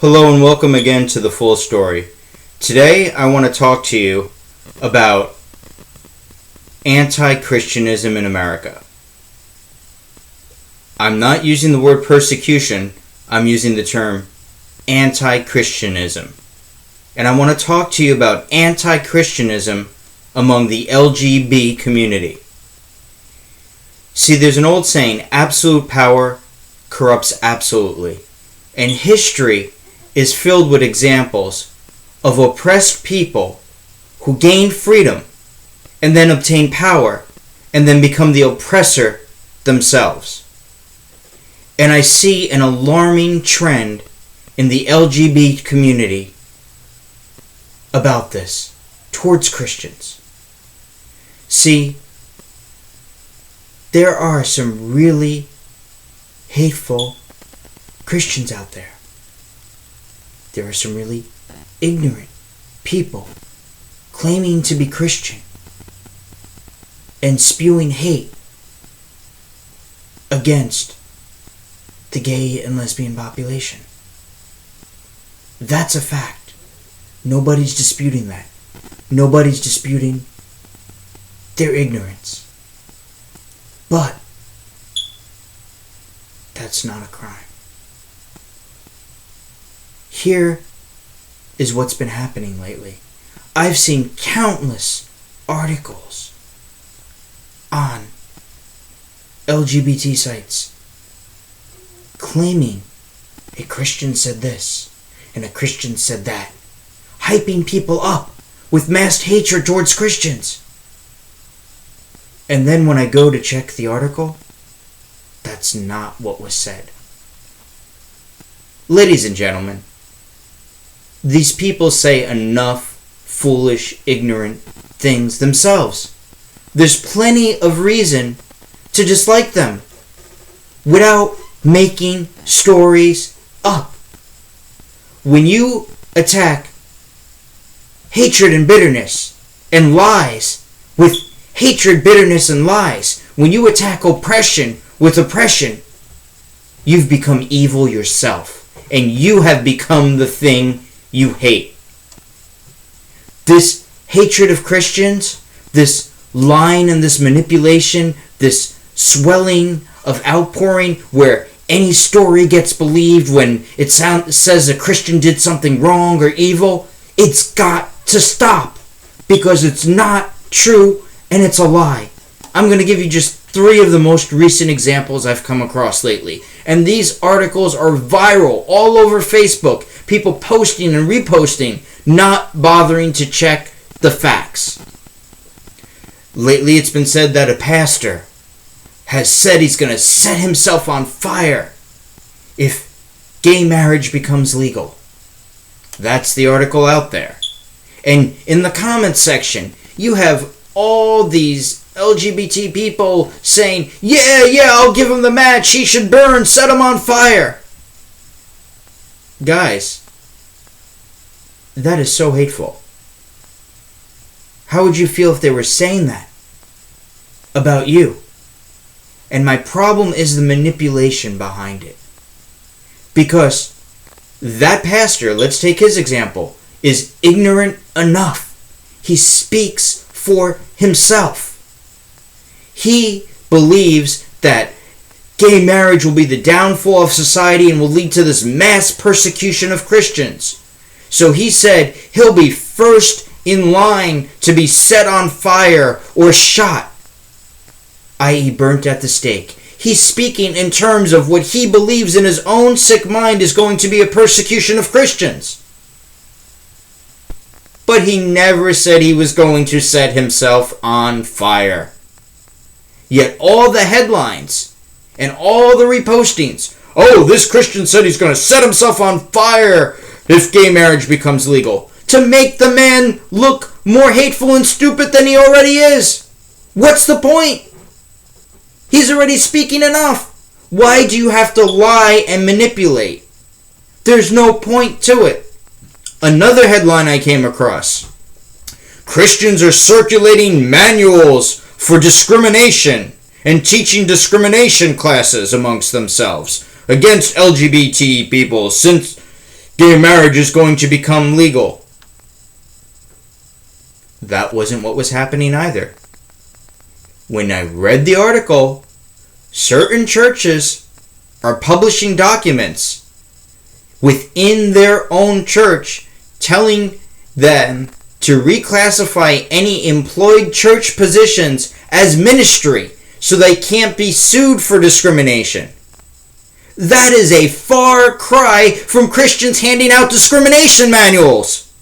Hello and welcome again to The Full Story. Today I want to talk to you about anti-Christianism in America. I'm not using the word persecution, I'm using the term anti-Christianism. And I want to talk to you about anti-Christianism among the LGB community. See, there's an old saying, absolute power corrupts absolutely. And history is filled with examples of oppressed people who gain freedom and then obtain power and then become the oppressor themselves. And I see an alarming trend in the LGBT community about this, towards Christians. See, there are some really hateful Christians out there. There are some really ignorant people claiming to be Christian and spewing hate against the gay and lesbian population. That's a fact. Nobody's disputing that. Nobody's disputing their ignorance. But that's not a crime. Here is what's been happening lately. I've seen countless articles on LGBT sites claiming a Christian said this and a Christian said that, hyping people up with mass hatred towards Christians. And then when I go to check the article, that's not what was said. Ladies and gentlemen, these people say enough foolish, ignorant things themselves. There's plenty of reason to dislike them without making stories up. When you attack hatred and bitterness and lies with hatred, bitterness, and lies, when you attack oppression with oppression, you've become evil yourself, and you have become the thing you hate. This hatred of Christians, this lying and this manipulation, this swelling of outpouring where any story gets believed when it says a Christian did something wrong or evil, it's got to stop because it's not true and it's a lie. I'm going to give you just 3 of the most recent examples I've come across lately. And these articles are viral all over Facebook. People posting and reposting, not bothering to check the facts. Lately it's been said that a pastor has said he's going to set himself on fire if gay marriage becomes legal. That's the article out there. And in the comments section, you have all these LGBT people saying, yeah, I'll give him the match, he should burn, set him on fire. Guys, that is so hateful. How would you feel if they were saying that about you? And my problem is the manipulation behind it. Because that pastor, let's take his example, is ignorant enough. He speaks for himself. He believes that gay marriage will be the downfall of society and will lead to this mass persecution of Christians. So he said he'll be first in line to be set on fire or shot, i.e. burnt at the stake. He's speaking in terms of what he believes in his own sick mind is going to be a persecution of Christians. But he never said he was going to set himself on fire. Yet all the headlines and all the repostings, oh, this Christian said he's going to set himself on fire if gay marriage becomes legal, to make the man look more hateful and stupid than he already is. What's the point? He's already speaking enough. Why do you have to lie and manipulate? There's no point to it. Another headline I came across. Christians are circulating manuals for discrimination and teaching discrimination classes amongst themselves against LGBT people since gay marriage is going to become legal. That wasn't what was happening either. When I read the article, certain churches are publishing documents within their own church telling them to reclassify any employed church positions as ministry so they can't be sued for discrimination. That is a far cry from Christians handing out discrimination manuals.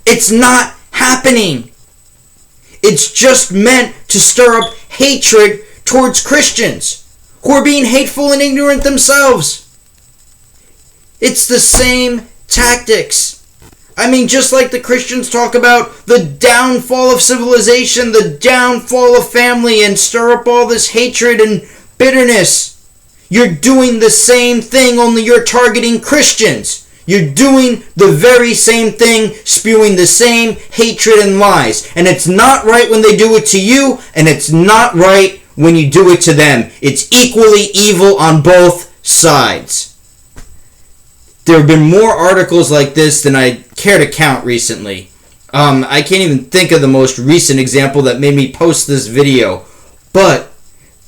It's not happening. It's just meant to stir up hatred towards Christians who are being hateful and ignorant themselves. It's the same tactics. I mean, just like the Christians talk about the downfall of civilization, the downfall of family, and stir up all this hatred and bitterness. You're doing the same thing, only you're targeting Christians. You're doing the very same thing, spewing the same hatred and lies. And it's not right when they do it to you, and it's not right when you do it to them. It's equally evil on both sides. There have been more articles like this than I care to count recently. I can't even think of the most recent example that made me post this video. But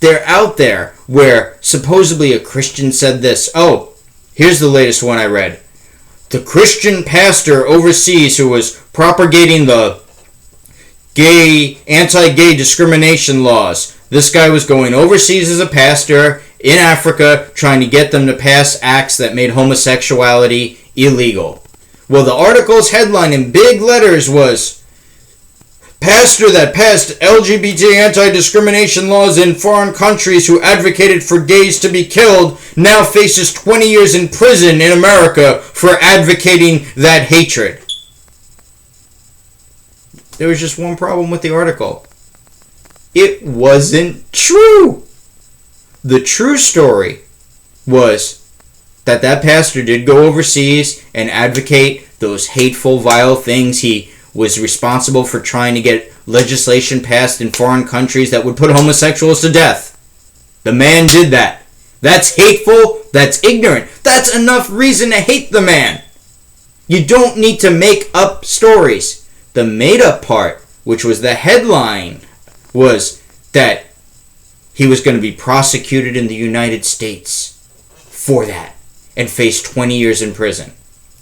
they're out there where supposedly a Christian said this. Oh, here's the latest one I read. The Christian pastor overseas who was propagating the anti-gay discrimination laws. This guy was going overseas as a pastor in Africa trying to get them to pass acts that made homosexuality illegal. Well, the article's headline in big letters was, Pastor that passed LGBT anti-discrimination laws in foreign countries who advocated for gays to be killed now faces 20 years in prison in America for advocating that hatred. There was just one problem with the article. It wasn't true. The true story was that pastor did go overseas and advocate those hateful, vile things. He was responsible for trying to get legislation passed in foreign countries that would put homosexuals to death. The man did that. That's hateful. That's ignorant. That's enough reason to hate the man. You don't need to make up stories. The made-up part, which was the headline, was that he was going to be prosecuted in the United States for that and face 20 years in prison.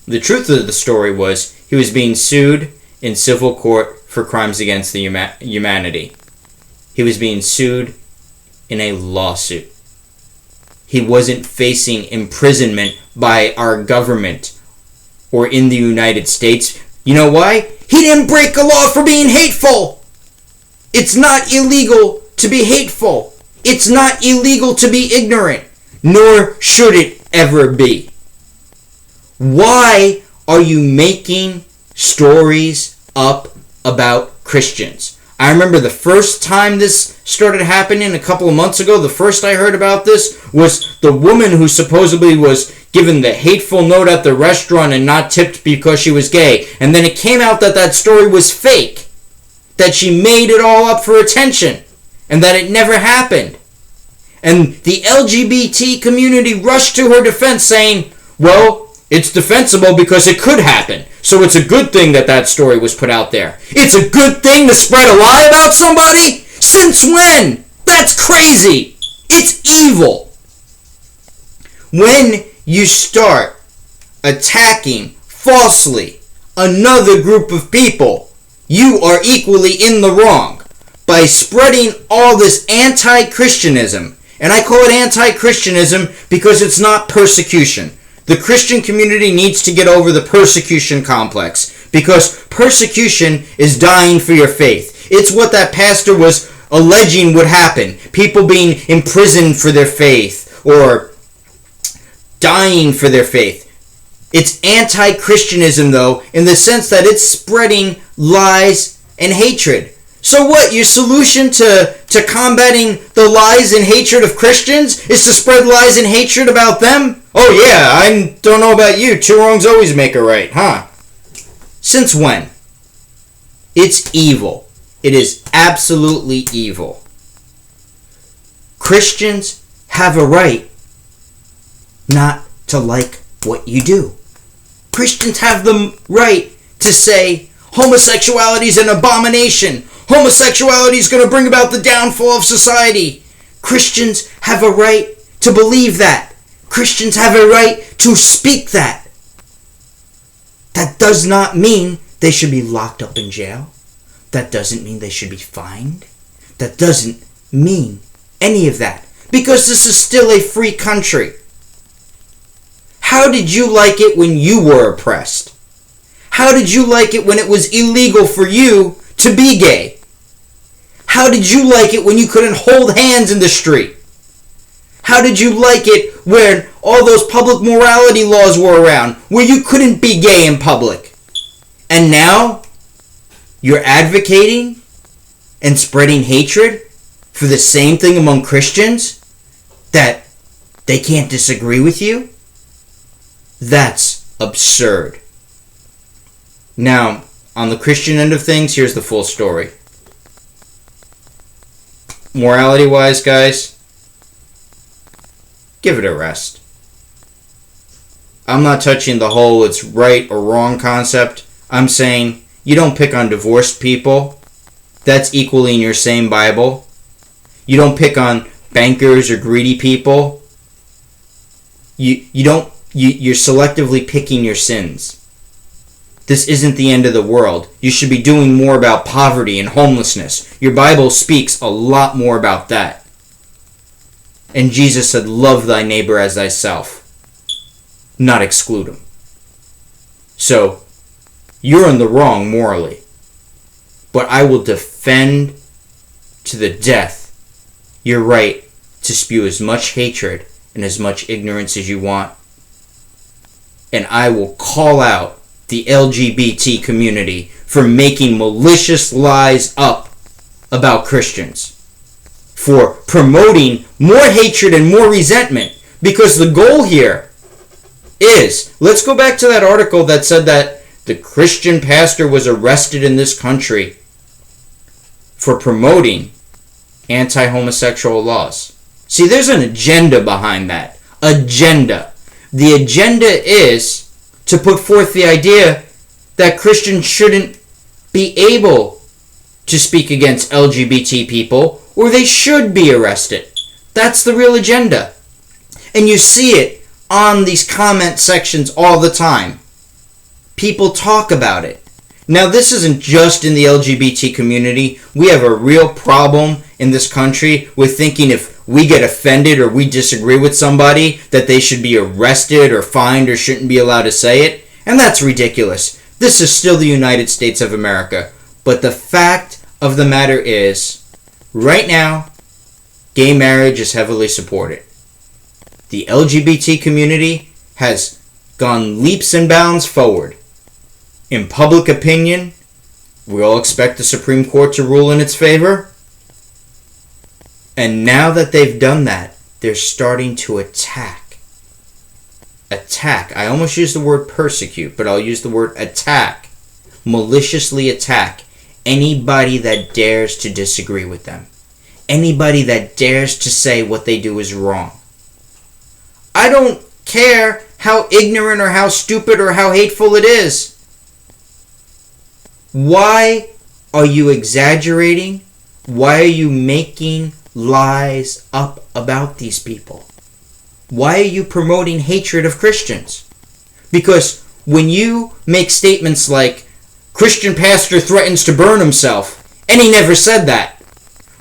The truth of the story was he was being sued in civil court for crimes against the humanity. He was being sued in a lawsuit. He wasn't facing imprisonment by our government or in the United States. You know why? He didn't break a law for being hateful. It's not illegal to be hateful. It's not illegal to be ignorant, nor should it ever be. Why are you making stories up about Christians? I remember the first time this started happening a couple of months ago, the first I heard about this was the woman who supposedly was given the hateful note at the restaurant and not tipped because she was gay. And then it came out that story was fake, that she made it all up for attention, and that it never happened. And the LGBT community rushed to her defense saying, well, it's defensible because it could happen. So it's a good thing that story was put out there. It's a good thing to spread a lie about somebody? Since when? That's crazy. It's evil. When you start attacking falsely another group of people, you are equally in the wrong by spreading all this anti-Christianism. And I call it anti-Christianism because it's not persecution. The Christian community needs to get over the persecution complex because persecution is dying for your faith. It's what that pastor was alleging would happen. People being imprisoned for their faith or dying for their faith. It's anti-Christianism, though, in the sense that it's spreading lies and hatred. So what? Your solution to combating the lies and hatred of Christians is to spread lies and hatred about them? Oh yeah, I don't know about you. Two wrongs always make a right, huh? Since when? It's evil. It is absolutely evil. Christians have a right not to like what you do. Christians have the right to say homosexuality is an abomination. Homosexuality is going to bring about the downfall of society. Christians have a right to believe that. Christians have a right to speak that. That does not mean they should be locked up in jail. That doesn't mean they should be fined. That doesn't mean any of that. Because this is still a free country. How did you like it when you were oppressed? How did you like it when it was illegal for you to be gay? How did you like it when you couldn't hold hands in the street? How did you like it when all those public morality laws were around, where you couldn't be gay in public? And now, you're advocating and spreading hatred for the same thing among Christians, that they can't disagree with you? That's absurd. Now, on the Christian end of things, here's the full story. Morality-wise, guys, give it a rest. I'm not touching the whole it's right or wrong concept. I'm saying you don't pick on divorced people. That's equally in your same Bible. You don't pick on bankers or greedy people. You're selectively picking your sins. This isn't the end of the world. You should be doing more about poverty and homelessness. Your Bible speaks a lot more about that. And Jesus said, love thy neighbor as thyself, not exclude him. So, you're in the wrong morally. But I will defend to the death your right to spew as much hatred and as much ignorance as you want. And I will call out the LGBT community for making malicious lies up about Christians, for promoting more hatred and more resentment, because the goal here is, let's go back to that article that said that the Christian pastor was arrested in this country for promoting anti-homosexual laws. See, there's an agenda behind that. Agenda. The agenda is to put forth the idea that Christians shouldn't be able to speak against LGBT people, or they should be arrested. That's the real agenda. And you see it on these comment sections all the time. People talk about it. Now, this isn't just in the LGBT community. We have a real problem in this country with thinking if we get offended or we disagree with somebody that they should be arrested or fined or shouldn't be allowed to say it. And that's ridiculous. This is still the United States of America. But the fact of the matter is, right now, gay marriage is heavily supported. The LGBT community has gone leaps and bounds forward. In public opinion, we all expect the Supreme Court to rule in its favor. And now that they've done that, they're starting to attack. Attack. I almost used the word persecute, but I'll use the word attack. Maliciously attack anybody that dares to disagree with them. Anybody that dares to say what they do is wrong. I don't care how ignorant or how stupid or how hateful it is. Why are you exaggerating? Why are you making lies up about these people? Why are you promoting hatred of Christians? Because when you make statements like, Christian pastor threatens to burn himself, and he never said that.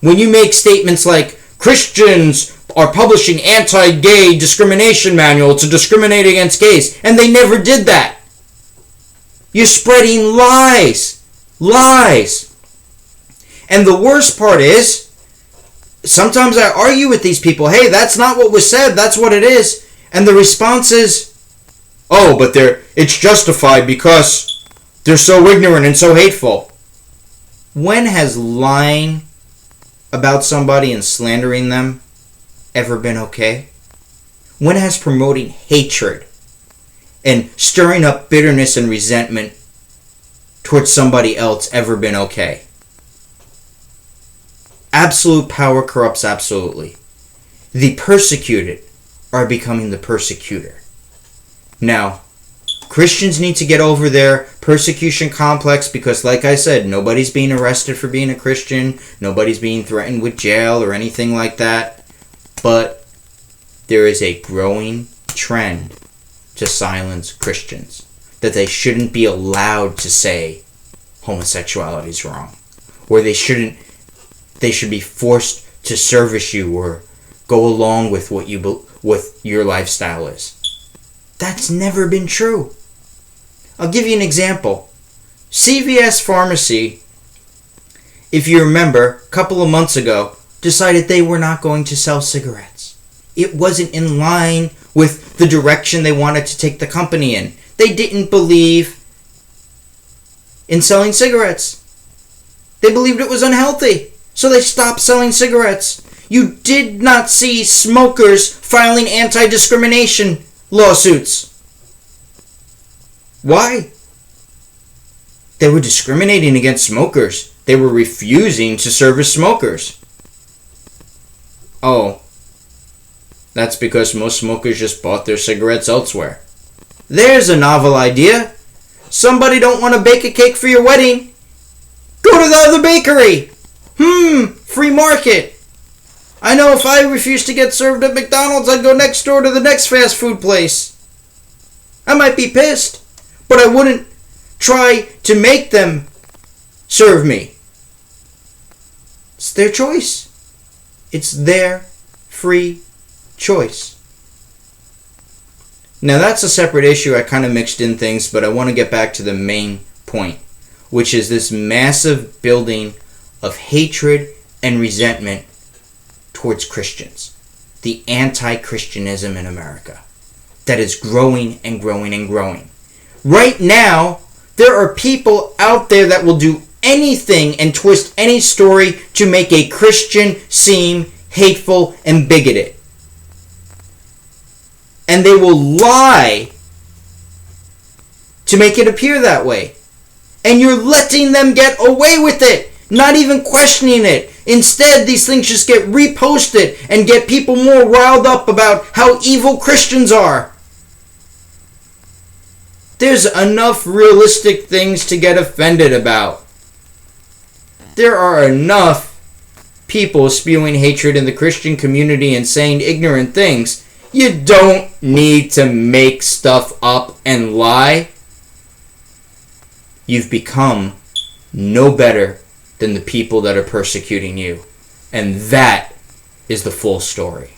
When you make statements like, Christians are publishing anti-gay discrimination manual to discriminate against gays, and they never did that. You're spreading lies. Lies. And the worst part is, sometimes I argue with these people, hey, that's not what was said, that's what it is. And the response is, oh, but it's justified because they're so ignorant and so hateful. When has lying about somebody and slandering them ever been okay? When has promoting hatred and stirring up bitterness and resentment towards somebody else ever been okay? Absolute power corrupts absolutely. The persecuted are becoming the persecutor. Now, Christians need to get over their persecution complex because, like I said, nobody's being arrested for being a Christian. Nobody's being threatened with jail or anything like that. But there is a growing trend to silence Christians. That they shouldn't be allowed to say homosexuality is wrong. Or they should be forced to service you or go along with what your lifestyle is. That's never been true. I'll give you an example. CVS Pharmacy, if you remember, a couple of months ago, decided they were not going to sell cigarettes. It wasn't in line with the direction they wanted to take the company in. They didn't believe in selling cigarettes. They believed it was unhealthy, so they stopped selling cigarettes. You did not see smokers filing anti-discrimination lawsuits. Why? They were discriminating against smokers. They were refusing to service smokers. Oh, that's because most smokers just bought their cigarettes elsewhere. There's a novel idea. Somebody don't want to bake a cake for your wedding? Go to the other bakery. Free market. I know if I refused to get served at McDonald's, I'd go next door to the next fast food place. I might be pissed, but I wouldn't try to make them serve me. It's their choice. It's their free choice. Now that's a separate issue. I kind of mixed in things, but I want to get back to the main point, which is this massive building of hatred and resentment towards Christians. The anti-Christianism in America that is growing and growing and growing. Right now, there are people out there that will do anything and twist any story to make a Christian seem hateful and bigoted. And they will lie to make it appear that way. And you're letting them get away with it, not even questioning it. Instead, these things just get reposted and get people more riled up about how evil Christians are. There's enough realistic things to get offended about. There are enough people spewing hatred in the Christian community and saying ignorant things. You don't need to make stuff up and lie. You've become no better than the people that are persecuting you. And that is the full story.